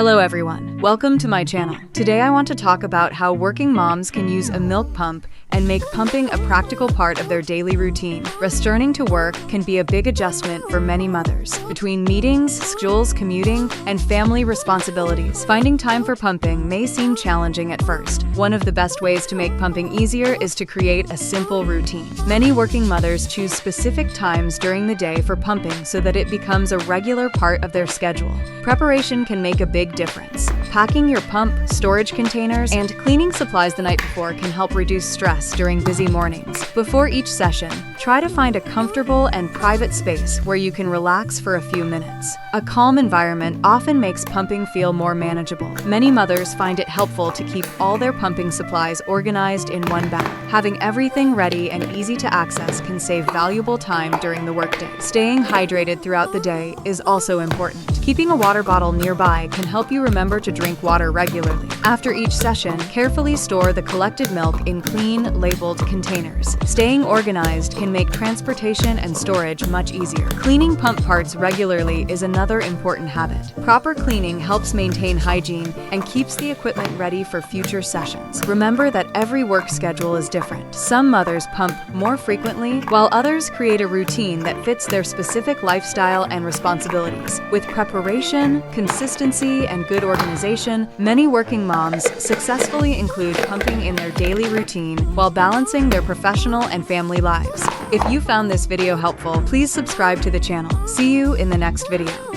Hello everyone, welcome to my channel. Today I want to talk about how working moms can use a milk pump and make pumping a practical part of their daily routine. Returning to work can be a big adjustment for many mothers. Between meetings, schools, commuting, and family responsibilities, finding time for pumping may seem challenging at first. One of the best ways to make pumping easier is to create a simple routine. Many working mothers choose specific times during the day for pumping so that it becomes a regular part of their schedule. Preparation can make a big difference. Packing your pump, storage containers, and cleaning supplies the night before can help reduce stress during busy mornings. Before each session, try to find a comfortable and private space where you can relax for a few minutes. A calm environment often makes pumping feel more manageable. Many mothers find it helpful to keep all their pumping supplies organized in one bag. Having everything ready and easy to access can save valuable time during the workday. Staying hydrated throughout the day is also important. Keeping a water bottle nearby can help you remember to drink water regularly. After each session, carefully store the collected milk in clean, labeled containers. Staying organized can make transportation and storage much easier. Cleaning pump parts regularly is another important habit. Proper cleaning helps maintain hygiene and keeps the equipment ready for future sessions. Remember that every work schedule is different. Some mothers pump more frequently, while others create a routine that fits their specific lifestyle and responsibilities. With preparation, consistency, and good organization, many working moms successfully include pumping in their daily routine while balancing their professional and family lives. If you found this video helpful, please subscribe to the channel. See you in the next video.